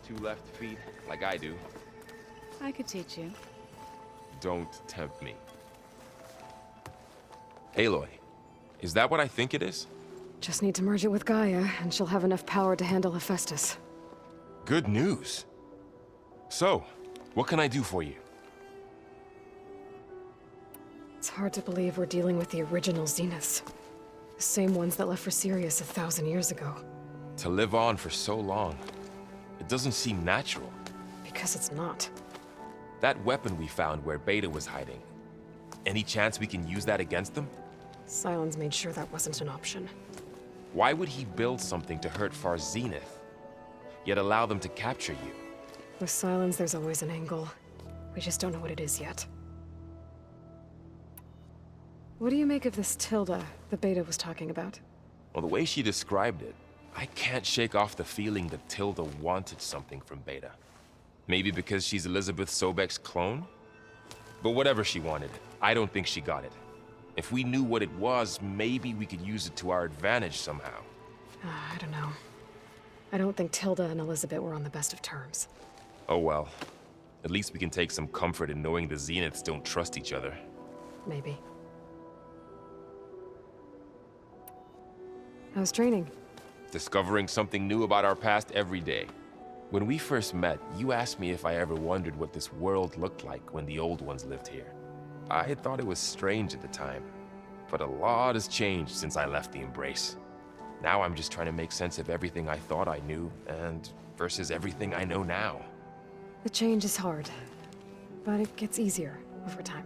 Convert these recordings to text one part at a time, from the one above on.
2 left feet, like I do. I could teach you. Don't tempt me. Aloy, is that what I think it is? Just need to merge it with Gaia, and she'll have enough power to handle Hephaestus. Good news. So, what can I do for you? It's hard to believe we're dealing with the original Zeniths. The same ones that left for Sirius 1,000 years ago. To live on for so long, it doesn't seem natural. Because it's not. That weapon we found where Beta was hiding, any chance we can use that against them? Sylens made sure that wasn't an option. Why would he build something to hurt Far Zenith, yet allow them to capture you? With Sylens, there's always an angle. We just don't know what it is yet. What do you make of this Tilda the Beta was talking about? Well, the way she described it, I can't shake off the feeling that Tilda wanted something from Beta. Maybe because she's Elizabeth Sobek's clone? But whatever she wanted, I don't think she got it. If we knew what it was, maybe we could use it to our advantage somehow. I don't know. I don't think Tilda and Elizabeth were on the best of terms. Oh well. At least we can take some comfort in knowing the Zeniths don't trust each other. Maybe. How's training? Discovering something new about our past every day. When we first met, you asked me if I ever wondered what this world looked like when the old ones lived here. I had thought it was strange at the time, but a lot has changed since I left the Embrace. Now I'm just trying to make sense of everything I thought I knew, and versus everything I know now. The change is hard, but it gets easier over time.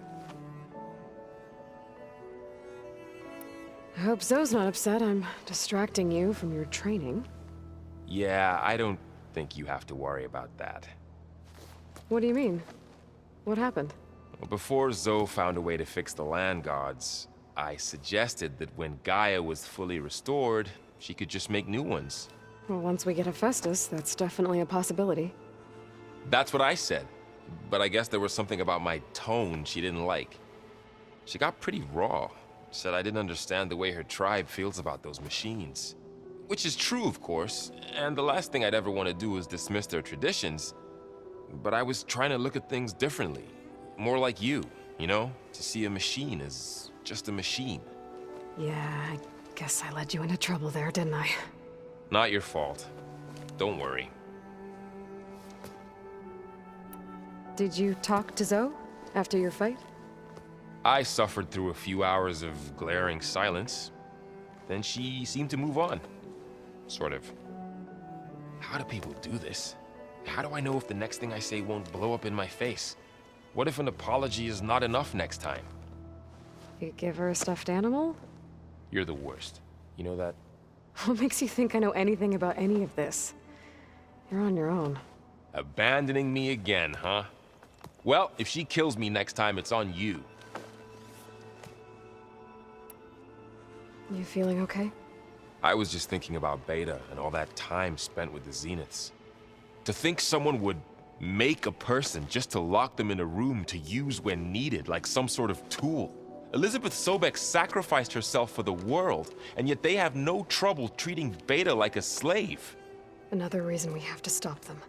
I hope Zoe's not upset I'm distracting you from your training. Yeah, I don't think you have to worry about that. What do you mean? What happened? Well, before Zoe found a way to fix the land gods, I suggested that when Gaia was fully restored, she could just make new ones. Well, once we get Hephaestus, that's definitely a possibility. That's what I said, but I guess there was something about my tone she didn't like. She got pretty raw. Said I didn't understand the way her tribe feels about those machines. Which is true, of course, and the last thing I'd ever want to do is dismiss their traditions. But I was trying to look at things differently. More like you know? To see a machine as just a machine. Yeah, I guess I led you into trouble there, didn't I? Not your fault. Don't worry. Did you talk to Zoe after your fight? I suffered through a few hours of glaring silence. Then she seemed to move on. Sort of. How do people do this? How do I know if the next thing I say won't blow up in my face? What if an apology is not enough next time? You give her a stuffed animal? You're the worst. You know that? What makes you think I know anything about any of this? You're on your own. Abandoning me again, huh? Well, if she kills me next time, it's on you. You feeling okay? I was just thinking about Beta and all that time spent with the Zeniths. To think someone would make a person just to lock them in a room to use when needed, like some sort of tool. Elizabeth Sobek sacrificed herself for the world, and yet they have no trouble treating Beta like a slave. Another reason we have to stop them.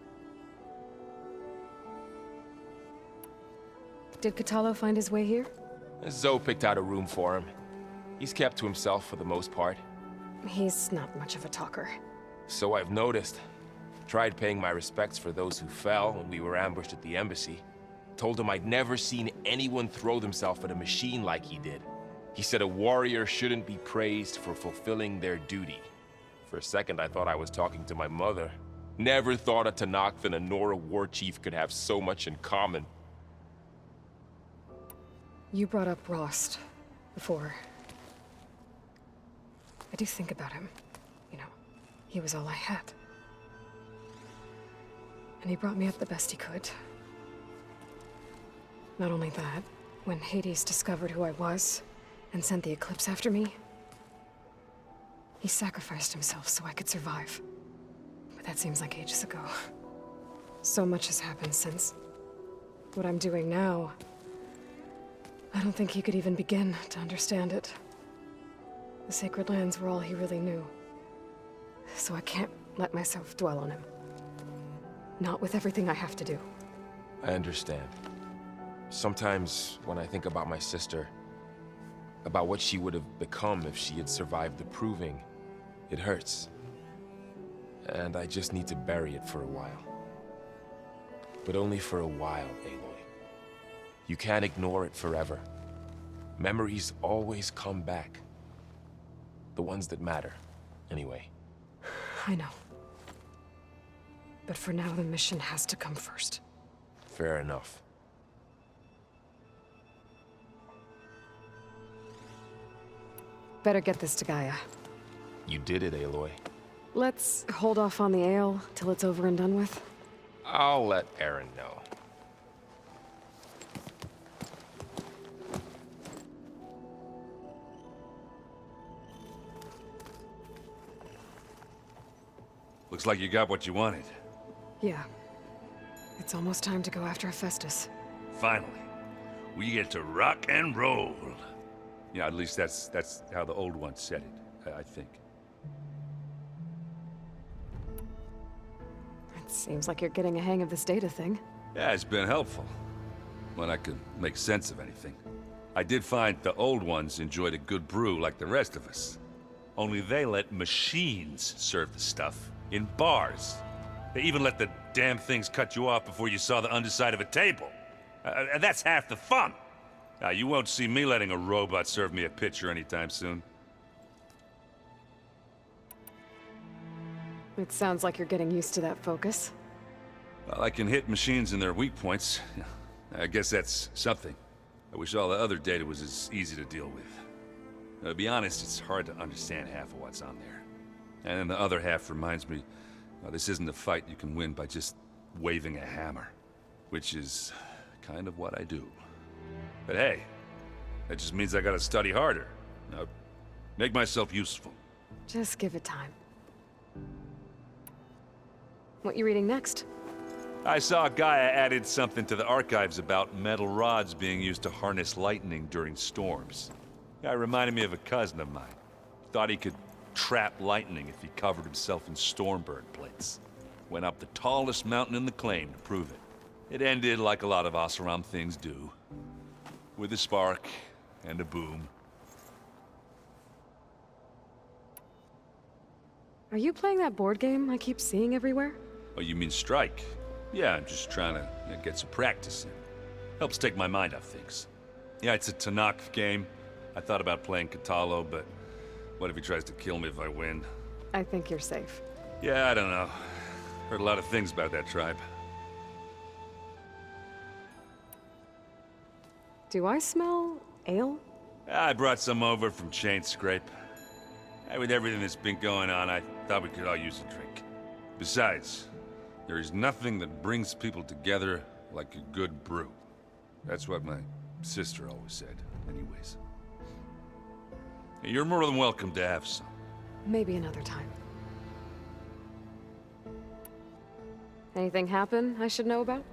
Did Catalo find his way here? Zoe picked out a room for him. He's kept to himself for the most part. He's not much of a talker. So I've noticed. Tried paying my respects for those who fell when we were ambushed at the embassy. Told him I'd never seen anyone throw themselves at a machine like he did. He said a warrior shouldn't be praised for fulfilling their duty. For a second I thought I was talking to my mother. Never thought a Tanakh and a Nora war chief could have so much in common. You brought up Rost before. I do think about him. You know, he was all I had. And he brought me up the best he could. Not only that, when Hades discovered who I was and sent the Eclipse after me, he sacrificed himself so I could survive. But that seems like ages ago. So much has happened since. What I'm doing now, I don't think he could even begin to understand it. The Sacred Lands were all he really knew. So I can't let myself dwell on him. Not with everything I have to do. I understand. Sometimes when I think about my sister, about what she would have become if she had survived the proving, it hurts. And I just need to bury it for a while. But only for a while, Aloy. You can't ignore it forever. Memories always come back. The ones that matter, anyway. I know. But for now, the mission has to come first. Fair enough. Better get this to Gaia. You did it, Aloy. Let's hold off on the ale till it's over and done with. I'll let Aaron know. Looks like you got what you wanted. Yeah. It's almost time to go after Hephaestus. Finally. We get to rock and roll. Yeah, at least that's how the old ones said it, I think. It seems like you're getting a hang of this data thing. Yeah, it's been helpful. When I could make sense of anything. I did find the old ones enjoyed a good brew like the rest of us. Only they let machines serve the stuff in bars. They even let the damn things cut you off before you saw the underside of a table. And that's half the fun. Now, you won't see me letting a robot serve me a pitcher anytime soon. It sounds like you're getting used to that focus. Well, I can hit machines in their weak points. I guess that's something. I wish all the other data was as easy to deal with. To be honest, it's hard to understand half of what's on there. And then the other half reminds me, this isn't a fight you can win by just waving a hammer. Which is kind of what I do. But hey, that just means I gotta study harder. Make myself useful. Just give it time. What you reading next? I saw Gaia added something to the archives about metal rods being used to harness lightning during storms. Guy reminded me of a cousin of mine. Thought he could trap lightning if he covered himself in stormburn plates. Went up the tallest mountain in the claim to prove it. It ended like a lot of Oseram things do. With a spark and a boom. Are you playing that board game I keep seeing everywhere? Oh, you mean Strike? Yeah, I'm just trying to get some practice in. Helps take my mind off things. Yeah, it's a Tanakh game. I thought about playing Katalo, but what if he tries to kill me if I win? I think you're safe. Yeah, I don't know. Heard a lot of things about that tribe. Do I smell ale? I brought some over from Chain Scrape. With everything that's been going on, I thought we could all use a drink. Besides, there is nothing that brings people together like a good brew. That's what my sister always said, anyways. You're more than welcome to have some. Maybe another time. Anything happen I should know about?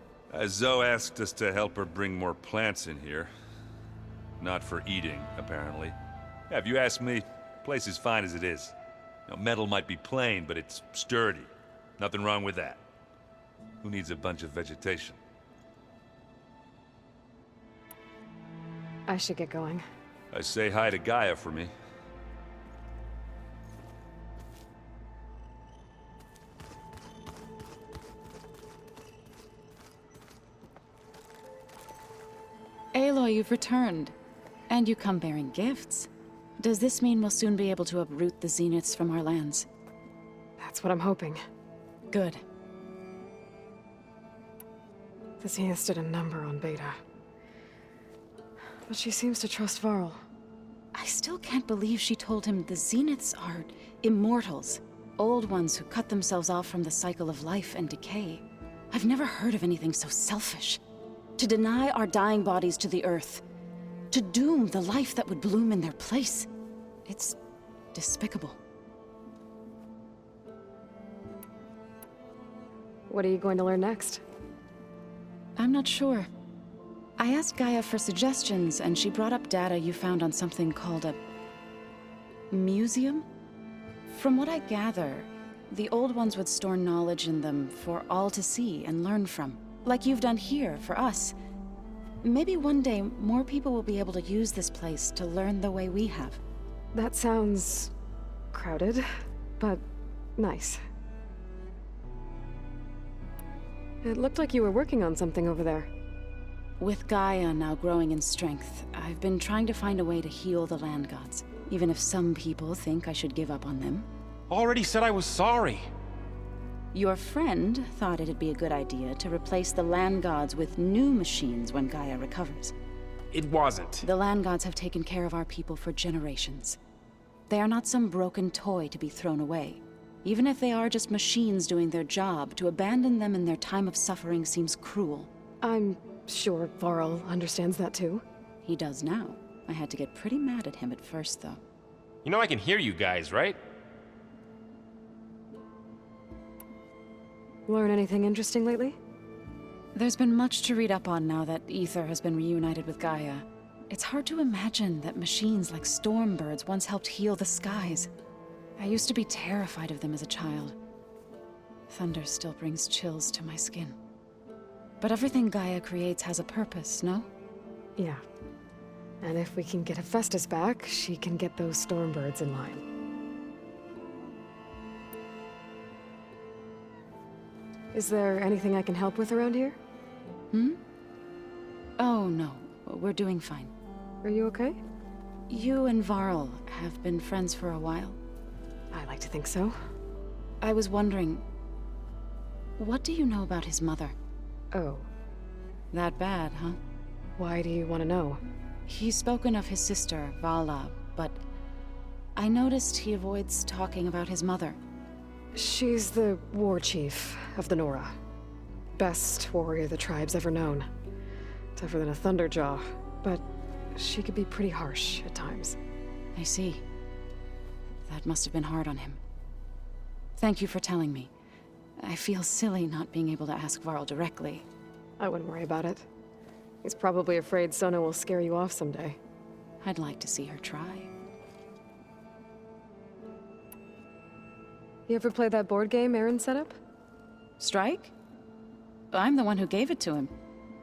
Zoe asked us to help her bring more plants in here. Not for eating, apparently. Yeah, if you ask me, the place is fine as it is. Metal might be plain, but it's sturdy. Nothing wrong with that. Who needs a bunch of vegetation? I should get going. Say hi to Gaia for me. Aloy, you've returned. And you come bearing gifts. Does this mean we'll soon be able to uproot the Zeniths from our lands? That's what I'm hoping. Good. The Zeniths did a number on Beta. But she seems to trust Varl. I still can't believe she told him the Zeniths are immortals. Old ones who cut themselves off from the cycle of life and decay. I've never heard of anything so selfish. To deny our dying bodies to the Earth. To doom the life that would bloom in their place. It's despicable. What are you going to learn next? I'm not sure. I asked Gaia for suggestions, and she brought up data you found on something called a museum? From what I gather, The old ones would store knowledge in them for all to see and learn from. Like you've done here, for us. Maybe one day, more people will be able to use this place to learn the way we have. That sounds... crowded, but nice. It looked like you were working on something over there. With Gaia now growing in strength, I've been trying to find a way to heal the land gods, even if some people think I should give up on them. Already said I was sorry. Your friend thought it'd be a good idea to replace the land gods with new machines when Gaia recovers. It wasn't. The land gods have taken care of our people for generations. They are not some broken toy to be thrown away. Even if they are just machines doing their job, to abandon them in their time of suffering seems cruel. I'm sure Varl understands that too. He does now. I had to get pretty mad at him at first, though. You know I can hear you guys, right? Learn anything interesting lately? There's been much to read up on now that Aether has been reunited with Gaia. It's hard to imagine that machines like Stormbirds once helped heal the skies. I used to be terrified of them as a child. Thunder still brings chills to my skin. But everything Gaia creates has a purpose, no? Yeah. And if we can get Hephaestus back, she can get those Stormbirds in line. Is there anything I can help with around here? Oh, no. We're doing fine. Are you okay? You and Varl have been friends for a while. I like to think so. I was wondering, what do you know about his mother? Oh. That bad, huh? Why do you want to know? He's spoken of his sister, Vala, but I noticed he avoids talking about his mother. She's the war chief of the Nora. Best warrior the tribe's ever known. Tougher than a Thunderjaw, but she could be pretty harsh at times. I see. That must have been hard on him. Thank you for telling me. I feel silly not being able to ask Varl directly. I wouldn't worry about it. He's probably afraid Sona will scare you off someday. I'd like to see her try. You ever play that board game Aaron set up? Strike? I'm the one who gave it to him.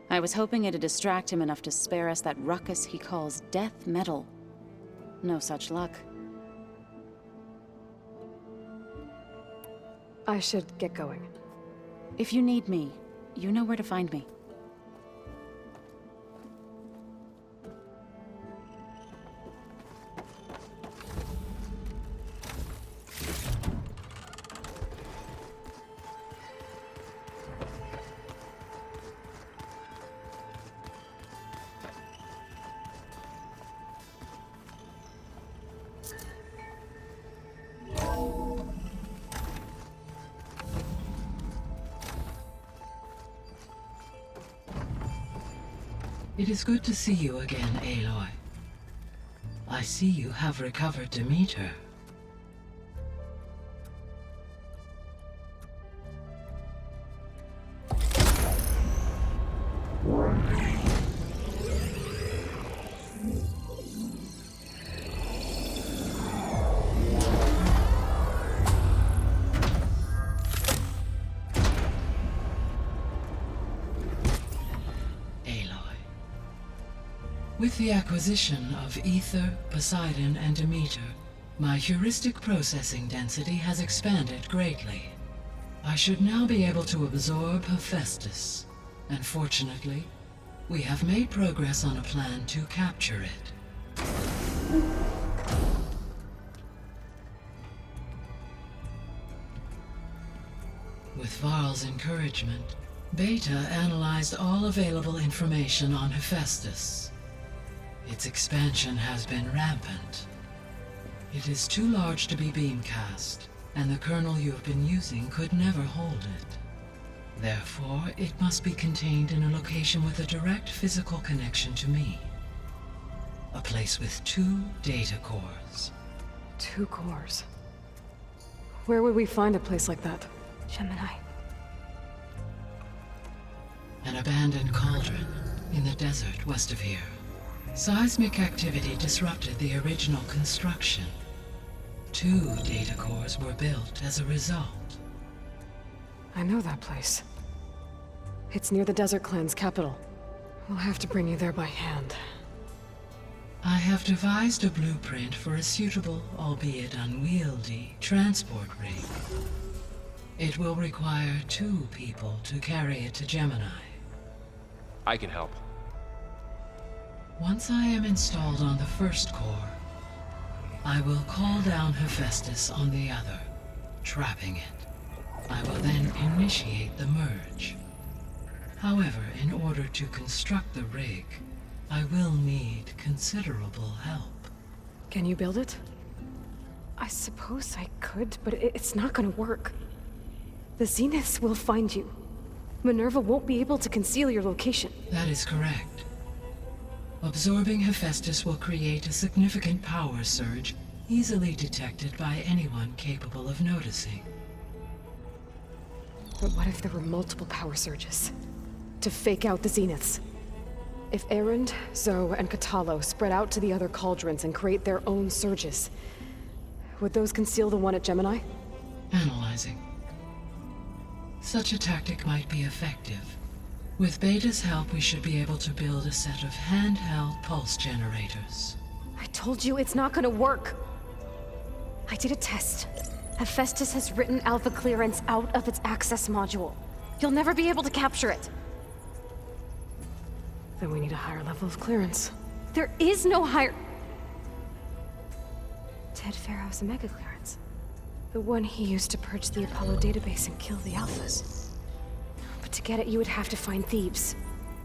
I was hoping it'd distract him enough to spare us that ruckus he calls death metal. No such luck. I should get going. If you need me, you know where to find me. It is good to see you again, Aloy. I see you have recovered Demeter. With the acquisition of Aether, Poseidon, and Demeter, my heuristic processing density has expanded greatly. I should now be able to absorb Hephaestus, and fortunately, we have made progress on a plan to capture it. With Varl's encouragement, Beta analyzed all available information on Hephaestus. Its expansion has been rampant. It is too large to be beamcast, and the kernel you have been using could never hold it. Therefore, it must be contained in a location with a direct physical connection to me. A place with 2 data cores. 2 cores. Where would we find a place like that? Gemini. An abandoned cauldron in the desert west of here. Seismic activity disrupted the original construction. 2 data cores were built as a result. I know that place. It's near the Desert Clan's capital. We'll have to bring you there by hand. I have devised a blueprint for a suitable, albeit unwieldy, transport rig. It will require 2 people to carry it to Gemini. I can help. Once I am installed on the first core, I will call down Hephaestus on the other, trapping it. I will then initiate the merge. However, in order to construct the rig, I will need considerable help. Can you build it? I suppose I could, but it's not gonna work. The Zeniths will find you. Minerva won't be able to conceal your location. That is correct. Absorbing Hephaestus will create a significant power surge, easily detected by anyone capable of noticing. But what if there were multiple power surges? To fake out the Zeniths? If Erend, Zoe, and Katalo spread out to the other cauldrons and create their own surges, would those conceal the one at Gemini? Analyzing. Such a tactic might be effective. With Beta's help, we should be able to build a set of handheld pulse generators. I told you it's not gonna work. I did a test. Hephaestus has written Alpha clearance out of its access module. You'll never be able to capture it. Then we need a higher level of clearance. There is no higher... Ted Pharaoh's Omega clearance. The one he used to purge the Apollo database and kill the Alphas. But to get it, you would have to find Thebes.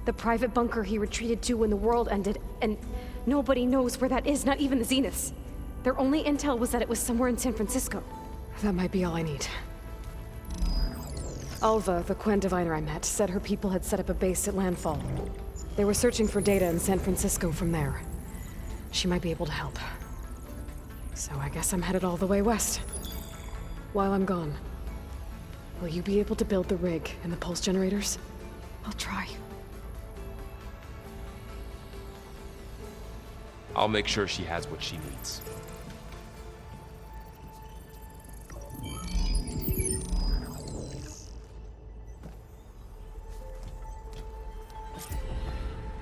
The private bunker he retreated to when the world ended, and nobody knows where that is, not even the Zeniths. Their only intel was that it was somewhere in San Francisco. That might be all I need. Alva, the Quen diviner I met, said her people had set up a base at landfall. They were searching for data in San Francisco from there. She might be able to help. So I guess I'm headed all the way west. While I'm gone, will you be able to build the rig and the pulse generators? I'll try. I'll make sure she has what she needs.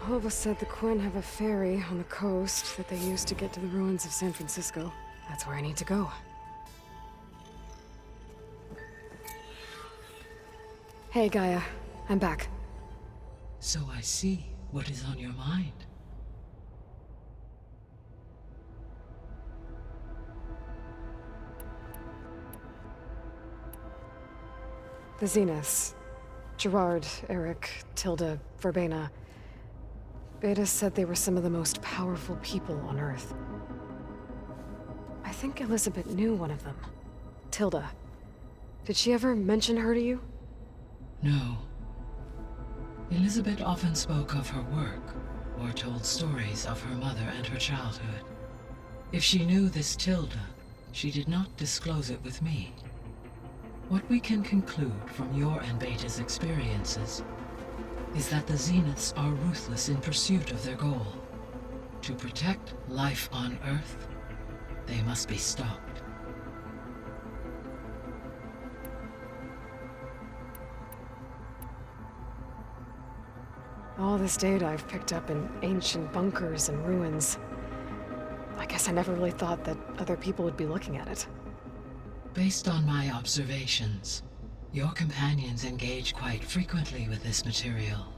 Alva said the Quen have a ferry on the coast that they use to get to the ruins of San Francisco. That's where I need to go. Hey, Gaia. I'm back. So I see what is on your mind. The Zeniths. Gerard, Eric, Tilda, Verbena. Beta said they were some of the most powerful people on Earth. I think Elizabeth knew one of them. Tilda. Did she ever mention her to you? No. Elizabeth often spoke of her work, or told stories of her mother and her childhood. If she knew this Tilda, she did not disclose it with me. What we can conclude from your and Beta's experiences is that the Zeniths are ruthless in pursuit of their goal. To protect life on Earth, they must be stopped. All this data I've picked up in ancient bunkers and ruins. I guess I never really thought that other people would be looking at it. Based on my observations, your companions engage quite frequently with this material.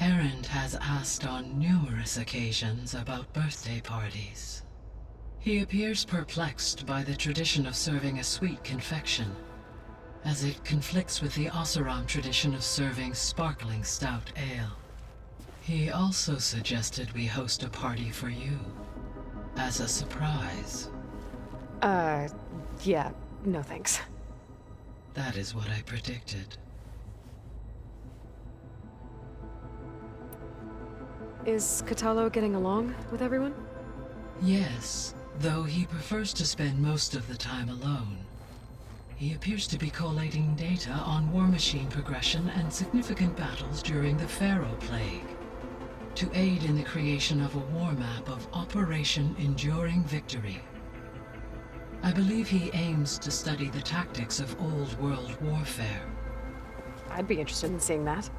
Erend has asked on numerous occasions about birthday parties. He appears perplexed by the tradition of serving a sweet confection, as it conflicts with the Oseram tradition of serving sparkling stout ale. He also suggested we host a party for you, as a surprise. Yeah, no thanks. That is what I predicted. Is Katalo getting along with everyone? Yes, though he prefers to spend most of the time alone. He appears to be collating data on war machine progression and significant battles during the Pharaoh Plague, to aid in the creation of a war map of Operation Enduring Victory. I believe he aims to study the tactics of old world warfare. I'd be interested in seeing that.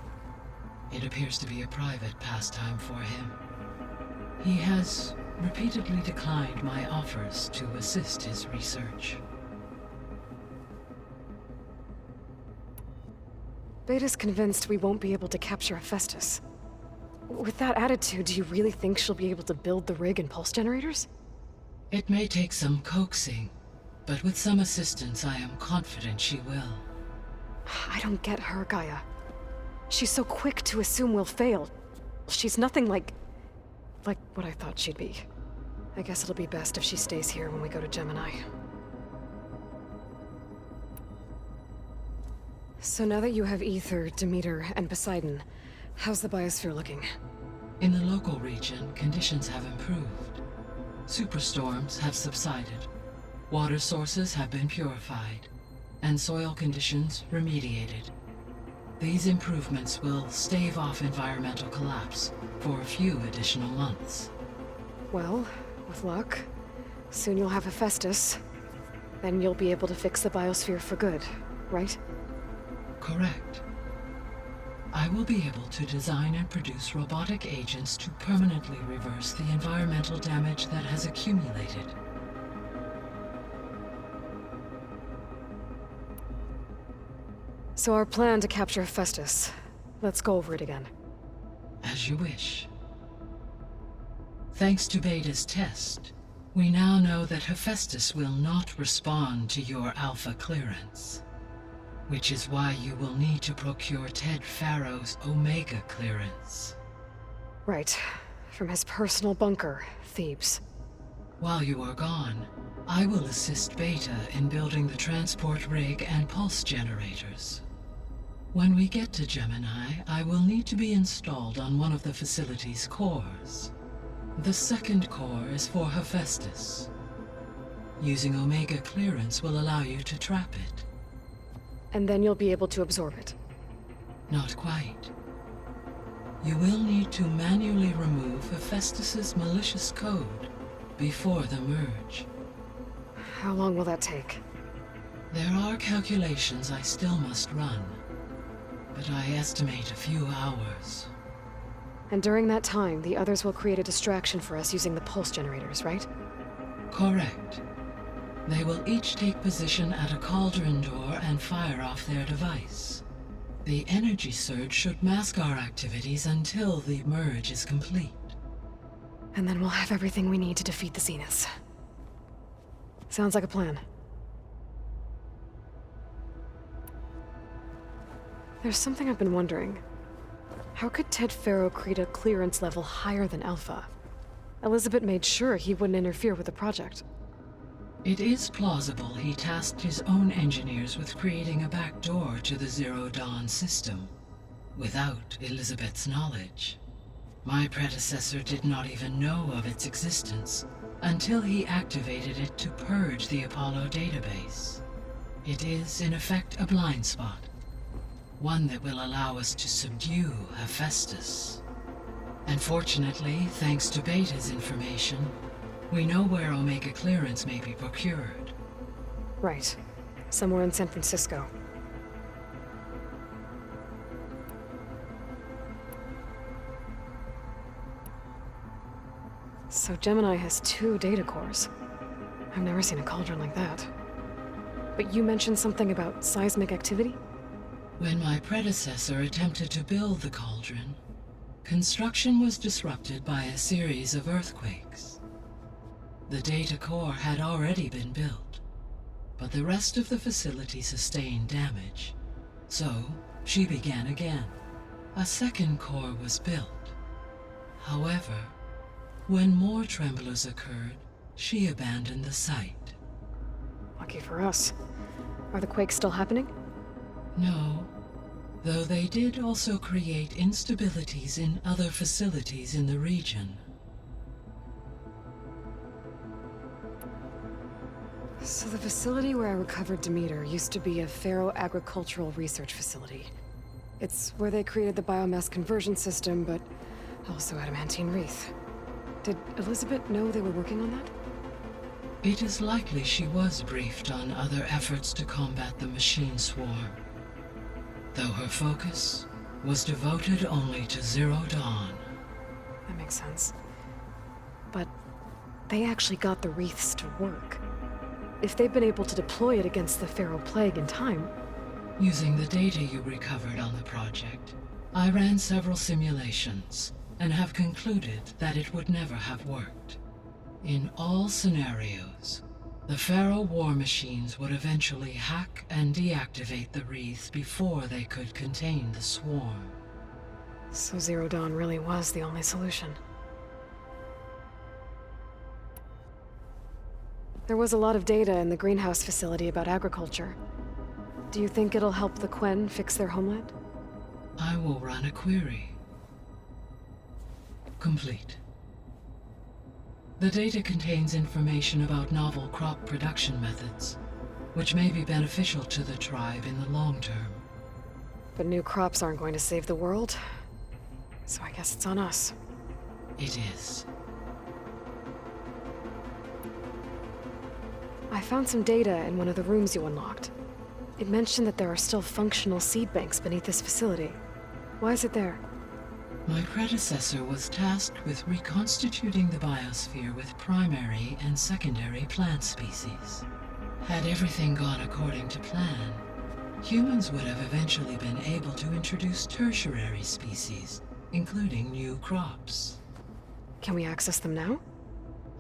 It appears to be a private pastime for him. He has repeatedly declined my offers to assist his research. Beta's convinced we won't be able to capture Hephaestus. With that attitude, do you really think she'll be able to build the rig and pulse generators? It may take some coaxing, but with some assistance I am confident she will. I don't get her, Gaia. She's so quick to assume we'll fail. She's nothing like what I thought she'd be. I guess it'll be best if she stays here when we go to Gemini. So now that you have Ether, Demeter, and Poseidon, how's the biosphere looking? In the local region, conditions have improved. Superstorms have subsided, water sources have been purified, and soil conditions remediated. These improvements will stave off environmental collapse for a few additional months. Well, with luck, soon you'll have Hephaestus. Then you'll be able to fix the biosphere for good, right? Correct. I will be able to design and produce robotic agents to permanently reverse the environmental damage that has accumulated. So our plan to capture Hephaestus. Let's go over it again. As you wish. Thanks to Beta's test, we now know that Hephaestus will not respond to your Alpha clearance. Which is why you will need to procure Ted Farrow's Omega clearance. Right. From his personal bunker, Thebes. While you are gone, I will assist Beta in building the transport rig and pulse generators. When we get to Gemini, I will need to be installed on one of the facility's cores. The second core is for Hephaestus. Using Omega clearance will allow you to trap it. And then you'll be able to absorb it. Not quite. You will need to manually remove Hephaestus's malicious code before the merge. How long will that take? There are calculations I still must run, but I estimate a few hours. And during that time, the others will create a distraction for us using the pulse generators, right? Correct. They will each take position at a cauldron door and fire off their device. The energy surge should mask our activities until the merge is complete. And then we'll have everything we need to defeat the Zeniths. Sounds like a plan. There's something I've been wondering. How could Ted Farrow create a clearance level higher than Alpha? Elizabeth made sure he wouldn't interfere with the project. It is plausible he tasked his own engineers with creating a back door to the Zero Dawn system, without Elizabeth's knowledge. My predecessor did not even know of its existence until he activated it to purge the Apollo database. It is, in effect, a blind spot, one that will allow us to subdue Hephaestus. And fortunately, thanks to Beta's information, we know where Omega clearance may be procured. Right. Somewhere in San Francisco. So Gemini has 2 data cores. I've never seen a cauldron like that. But you mentioned something about seismic activity? When my predecessor attempted to build the cauldron, construction was disrupted by a series of earthquakes. The data core had already been built, but the rest of the facility sustained damage. So, she began again. A second core was built. However, when more tremblers occurred, she abandoned the site. Lucky for us. Are the quakes still happening? No, though they did also create instabilities in other facilities in the region. So the facility where I recovered Demeter used to be a Pharaoh agricultural research facility. It's where they created the biomass conversion system, but also adamantine wreath. Did Elizabeth know they were working on that? It is likely she was briefed on other efforts to combat the machine swarm, though her focus was devoted only to Zero Dawn. That makes sense. But they actually got the wreaths to work. If they've been able to deploy it against the Pharaoh Plague in time... Using the data you recovered on the project, I ran several simulations and have concluded that it would never have worked. In all scenarios, the Pharaoh war machines would eventually hack and deactivate the wreaths before they could contain the swarm. So Zero Dawn really was the only solution. There was a lot of data in the greenhouse facility about agriculture. Do you think it'll help the Quen fix their homeland? I will run a query. Complete. The data contains information about novel crop production methods, which may be beneficial to the tribe in the long term. But new crops aren't going to save the world, so I guess it's on us. It is. I found some data in one of the rooms you unlocked. It mentioned that there are still functional seed banks beneath this facility. Why is it there? My predecessor was tasked with reconstituting the biosphere with primary and secondary plant species. Had everything gone according to plan, humans would have eventually been able to introduce tertiary species, including new crops. Can we access them now?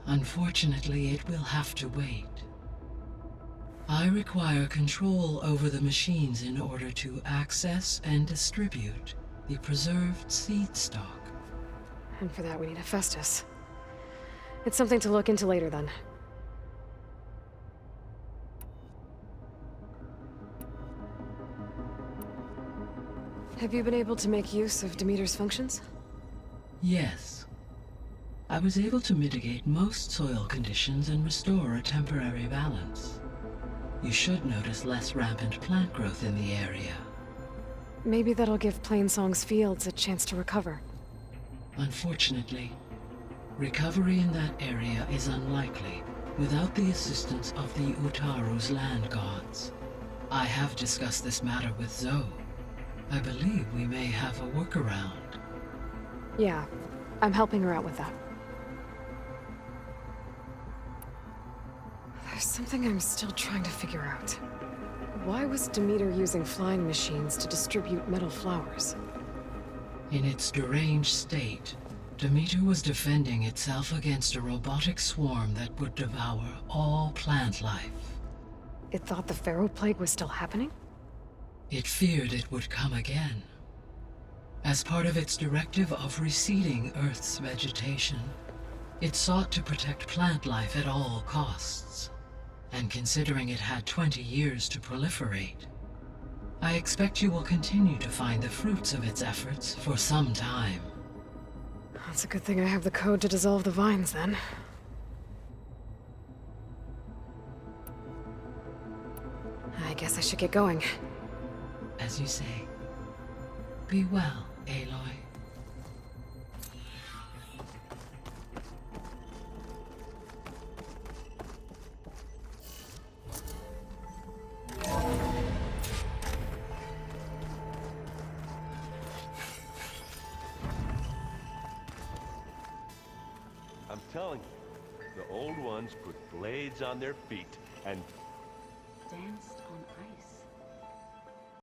Unfortunately, it will have to wait. I require control over the machines in order to access and distribute the preserved seed stock. And for that we need Hephaestus. It's something to look into later then. Have you been able to make use of Demeter's functions? Yes. I was able to mitigate most soil conditions and restore a temporary balance. You should notice less rampant plant growth in the area. Maybe that'll give Plainsong's fields a chance to recover. Unfortunately, recovery in that area is unlikely without the assistance of the Utaru's land gods. I have discussed this matter with Zoe. I believe we may have a workaround. Yeah, I'm helping her out with that. There's something I'm still trying to figure out. Why was Demeter using flying machines to distribute metal flowers? In its deranged state, Demeter was defending itself against a robotic swarm that would devour all plant life. It thought the Pharaoh Plague was still happening? It feared it would come again. As part of its directive of reseeding Earth's vegetation, it sought to protect plant life at all costs. And considering it had 20 years to proliferate, I expect you will continue to find the fruits of its efforts for some time. It's a good thing I have the code to dissolve the vines, then. I guess I should get going. As you say, be well, Aloy. I'm telling you, the old ones put blades on their feet and... Dance